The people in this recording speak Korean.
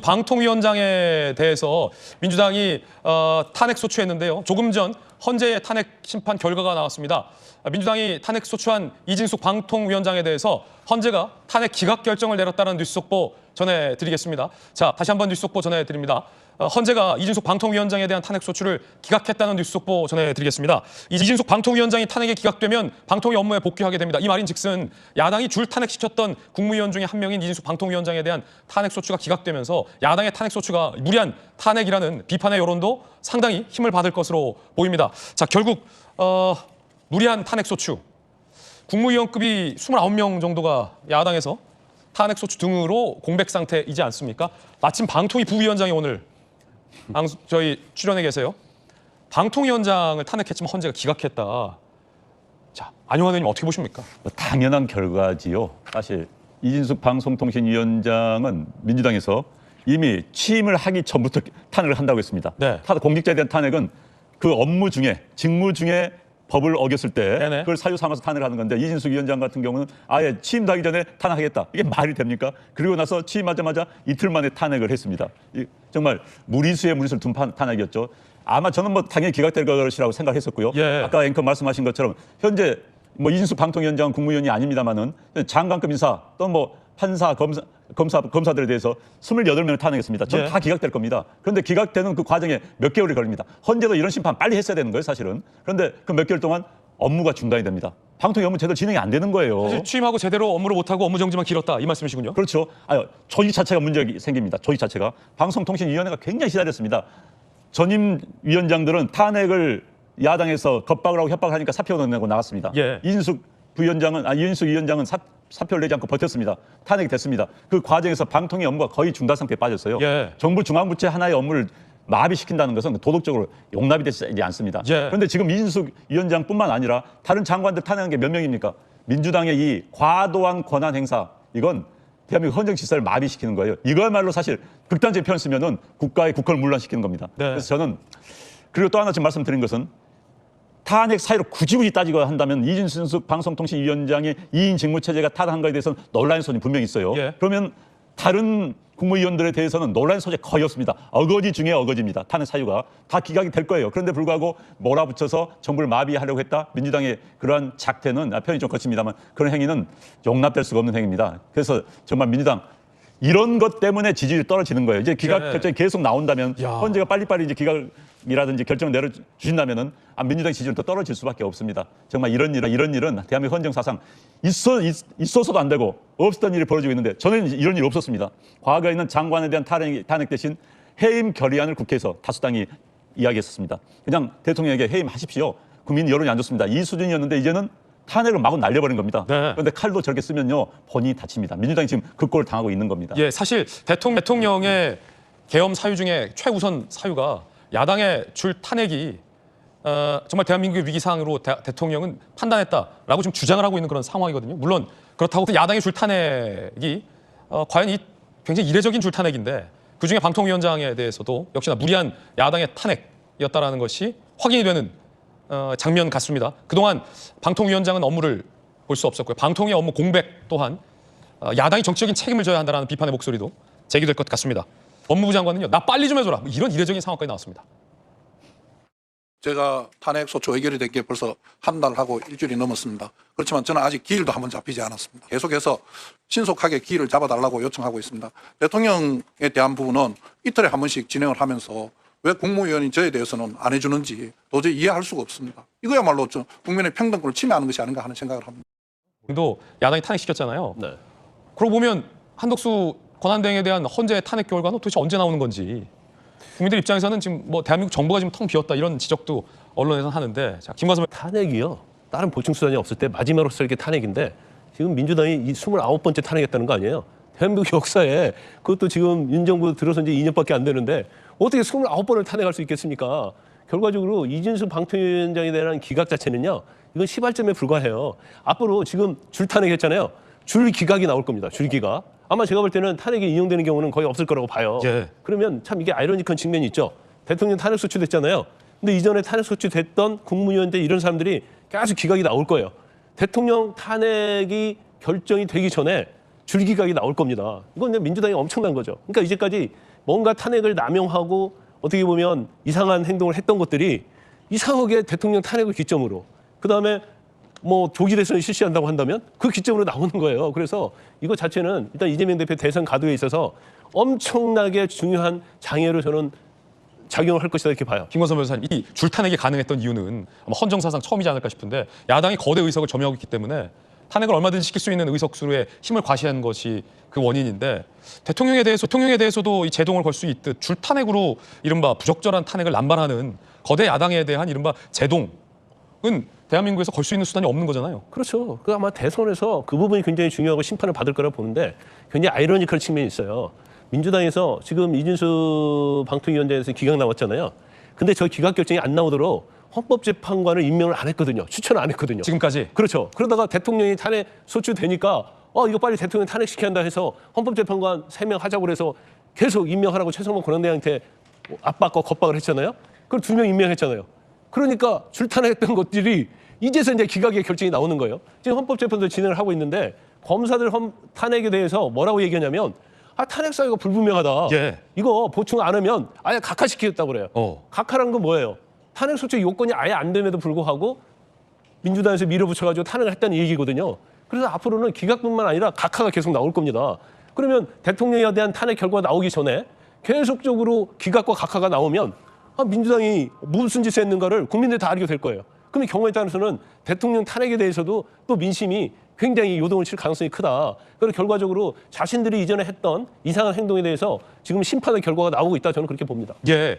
방통위원장에 대해서 민주당이 탄핵 소추했는데요. 조금 전 헌재의 탄핵 심판 결과가 나왔습니다. 민주당이 탄핵 소추한 이진숙 방통위원장에 대해서 헌재가 탄핵 기각 결정을 내렸다는 뉴스 속보 전해드리겠습니다. 자, 다시 한번 뉴스 속보 전해드립니다. 헌재가 이진숙 방통위원장에 대한 탄핵 소추를 기각했다는 뉴스 속보 전해드리겠습니다. 이진숙 방통위원장이 탄핵에 기각되면 방통위 업무에 복귀하게 됩니다. 이 말인즉슨 야당이 줄 탄핵시켰던 국무위원 중에 한 명인 이진숙 방통위원장에 대한 탄핵 소추가 기각되면서 야당의 탄핵 소추가 무리한 탄핵이라는 비판의 여론도 상당히 힘을 받을 것으로 보입니다. 자, 결국 무리한 탄핵 소추, 국무위원급이 29명 정도가 야당에서 탄핵 소추 등으로 공백 상태이지 않습니까? 마침 방통위 부위원장이 오늘 저희 출연해 계세요. 방통위원장을 탄핵했지만 헌재가 기각했다. 자, 안용환 의원님 어떻게 보십니까? 당연한 결과지요. 사실 이진숙 방송통신위원장은 민주당에서 이미 취임을 하기 전부터 탄핵을 한다고 했습니다. 네. 공직자에 대한 탄핵은 그 업무 중에, 직무 중에 법을 어겼을 때 네네. 그걸 사유 삼아서 탄핵을 하는 건데, 이진숙 위원장 같은 경우는 아예 취임도 하기 전에 탄핵하겠다. 이게 말이 됩니까? 그리고 나서 취임하자마자 이틀 만에 탄핵을 했습니다. 정말 무리수에 무리수를 둔 탄핵이었죠. 아마 저는 당연히 기각될 것이라고 생각했었고요. 예. 아까 앵커 말씀하신 것처럼 현재 이진숙 방통위원장은 국무위원이 아닙니다만은 장관급 인사 또 판사, 검사들에 대해서 28명을 탄핵했습니다. 전 다 기각될 겁니다. 그런데 기각되는 그 과정에 몇 개월이 걸립니다. 헌재도 이런 심판 빨리 했어야 되는 거예요, 사실은. 그런데 그 몇 개월 동안 업무가 중단이 됩니다. 방통위 업무 제대로 진행이 안 되는 거예요. 사실 취임하고 제대로 업무를 못하고 업무 정지만 길었다, 이 말씀이시군요. 그렇죠. 조직 자체가 문제가 생깁니다. 조직 자체가. 방송통신위원회가 굉장히 시달렸습니다. 전임 위원장들은 탄핵을 야당에서 겁박을 하고 협박을 하니까 사표를 내고 나갔습니다. 예. 이진숙 위원장은 사표를 내지 않고 버텼습니다. 탄핵이 됐습니다. 그 과정에서 방통위 업무가 거의 중단 상태에 빠졌어요. 예. 정부 중앙부처 하나의 업무를 마비시킨다는 것은 도덕적으로 용납이 되지 않습니다. 예. 그런데 지금 이진숙 위원장뿐만 아니라 다른 장관들 탄핵한 게 몇 명입니까? 민주당의 이 과도한 권한 행사, 이건 대한민국 헌정 질서를 마비시키는 거예요. 이거야말로 사실 극단적인 표현 쓰면은 국가의 국권을 문란시키는 겁니다. 네. 그래서 저는, 그리고 또 하나 지금 말씀드린 것은, 탄핵 사유로 굳이 따지고 한다면 이진숙 방송통신위원장의 2인 직무체제가 타당한 거에 대해서는 논란의 소지 분명히 있어요. 예. 그러면 다른 국무위원들에 대해서는 논란의 소지 거의 없습니다. 어거지 중에 어거지입니다. 탄핵 사유가 다 기각이 될 거예요. 그런데 불구하고 몰아붙여서 정부를 마비하려고 했다. 민주당의 그러한 작태는, 표현이 좀 거칩니다만, 그런 행위는 용납될 수가 없는 행위입니다. 그래서 정말 민주당 이런 것 때문에 지지율이 떨어지는 거예요. 이제 기각 결정이 계속 나온다면, 헌재가 빨리빨리 이제 기각이라든지 결정을 내려주신다면은 민주당 지지율도 떨어질 수밖에 없습니다. 정말 이런 일은 대한민국 헌정 사상 있어서도 안 되고 없었던 일이 벌어지고 있는데, 저는 이런 일 없었습니다. 과거에 있는 장관에 대한 탄핵 대신 해임 결의안을 국회에서 다수당이 이야기했었습니다. 그냥 대통령에게 해임하십시오. 국민 여론이 안 좋습니다. 이 수준이었는데 이제는 탄핵을 마구 날려버린 겁니다. 네. 그런데 칼도 저렇게 쓰면요, 본인이 다칩니다. 민주당이 지금 그 꼴을 당하고 있는 겁니다. 예, 사실 대통령의 계엄 사유 중에 최우선 사유가 야당의 줄 탄핵이 정말 대한민국의 위기 상황으로 대통령은 판단했다라고 지금 주장을 하고 있는 그런 상황이거든요. 물론 그렇다고 야당의 줄 탄핵이 과연 이 굉장히 이례적인 줄 탄핵인데, 그중에 방통위원장에 대해서도 역시나 무리한 야당의 탄핵이었다라는 것이 확인이 되는 장면 같습니다. 그동안 방통위원장은 업무를 볼 수 없었고요. 방통위 업무 공백 또한 야당이 정치적인 책임을 져야 한다는 비판의 목소리도 제기될 것 같습니다. 법무부 장관은요, 나 빨리 좀 해줘라, 이런 이례적인 상황까지 나왔습니다. 제가 탄핵 소추 의결이 된 게 벌써 한 달하고 일주일이 넘었습니다. 그렇지만 저는 아직 기일도 한번 잡히지 않았습니다. 계속해서 신속하게 기일을 잡아달라고 요청하고 있습니다. 대통령에 대한 부분은 이틀에 한 번씩 진행을 하면서 왜 국무위원이 저에 대해서는 안 해주는지 도저히 이해할 수가 없습니다. 이거야말로 국민의 평등권을 침해하는 것이 아닌가 하는 생각을 합니다. 또 야당이 탄핵시켰잖아요. 네. 그러고 보면 한덕수 권한대행에 대한 헌재 탄핵 결과는 도대체 언제 나오는 건지, 국민들 입장에서는 지금 대한민국 정부가 지금 텅 비었다, 이런 지적도 언론에서는 하는데, 자, 김관섭 탄핵이요, 다른 보충수단이 없을 때 마지막으로서 이렇게 탄핵인데, 지금 민주당이 이 29번째 탄핵했다는 거 아니에요? 대한민국 역사에, 그것도 지금 윤 정부 들어서 이제 2년밖에 안 되는데 어떻게 29번을 탄핵할 수 있겠습니까? 결과적으로 이진숙 방통위원장에 대한 기각 자체는요, 이건 시발점에 불과해요. 앞으로 지금 줄 탄핵했잖아요. 줄 기각이 나올 겁니다. 줄 기각. 아마 제가 볼 때는 탄핵이 인용되는 경우는 거의 없을 거라고 봐요. 예. 그러면 참 이게 아이러니한 측면이 있죠. 대통령 탄핵 소추됐잖아요. 근데 이전에 탄핵 소추됐던 국무위원들 이런 사람들이 계속 기각이 나올 거예요. 대통령 탄핵이 결정이 되기 전에 줄기각이 나올 겁니다. 이건 그냥 민주당이 엄청난 거죠. 그러니까 이제까지 뭔가 탄핵을 남용하고 어떻게 보면 이상한 행동을 했던 것들이 이상하게 대통령 탄핵을 기점으로 그다음에 뭐 조기 대선을 실시한다고 한다면 그 기점으로 나오는 거예요. 그래서 이거 자체는 일단 이재명 대표 대선 가도에 있어서 엄청나게 중요한 장애로 저는 작용을 할 것이다 이렇게 봐요. 김건선 변호사님, 이 줄탄핵이 가능했던 이유는 아마 헌정사상 처음이지 않을까 싶은데 야당이 거대 의석을 점유하고 있기 때문에 탄핵을 얼마든지 시킬 수 있는 의석수에 힘을 과시한 것이 그 원인인데 대통령에 대해서도 이 제동을 걸 수 있듯 줄탄핵으로 이른바 부적절한 탄핵을 남발하는 거대 야당에 대한 이른바 제동은 대한민국에서 걸 수 있는 수단이 없는 거잖아요. 그렇죠. 그 아마 대선에서 그 부분이 굉장히 중요하고 심판을 받을 거라 보는데 굉장히 아이러니컬 측면이 있어요. 민주당에서 지금 이준수 방통위원장에서 기각 나왔잖아요. 근데 저 기각 결정이 안 나오도록 헌법재판관을 임명을 안 했거든요. 추천을 안 했거든요. 지금까지. 그렇죠. 그러다가 대통령이 탄핵 소추되니까 이거 빨리 대통령 탄핵시켜야 한다 해서 헌법재판관 3명 하자고 그래서 계속 임명하라고 최성만 권한대행한테 압박과 겁박을 했잖아요. 그걸 2명 임명했잖아요. 그러니까 줄탄핵했던 것들이 이제서 이제 기각의 결정이 나오는 거예요. 지금 헌법재판소 진행을 하고 있는데 검사들 탄핵에 대해서 뭐라고 얘기하냐면 탄핵 사유가 불분명하다. 예. 이거 보충 안 하면 아예 각하시키겠다고 그래요. 각하란 건 뭐예요? 탄핵 소추 요건이 아예 안 됨에도 불구하고 민주당에서 밀어붙여가지고 탄핵을 했다는 얘기거든요. 그래서 앞으로는 기각뿐만 아니라 각하가 계속 나올 겁니다. 그러면 대통령에 대한 탄핵 결과가 나오기 전에 계속적으로 기각과 각하가 나오면 민주당이 무슨 짓을 했는가를 국민들이 다 알게 될 거예요. 그러면 경우에 따라서는 대통령 탄핵에 대해서도 또 민심이 굉장히 요동을 칠 가능성이 크다. 그래서 결과적으로 자신들이 이전에 했던 이상한 행동에 대해서 지금 심판의 결과가 나오고 있다. 저는 그렇게 봅니다. 예.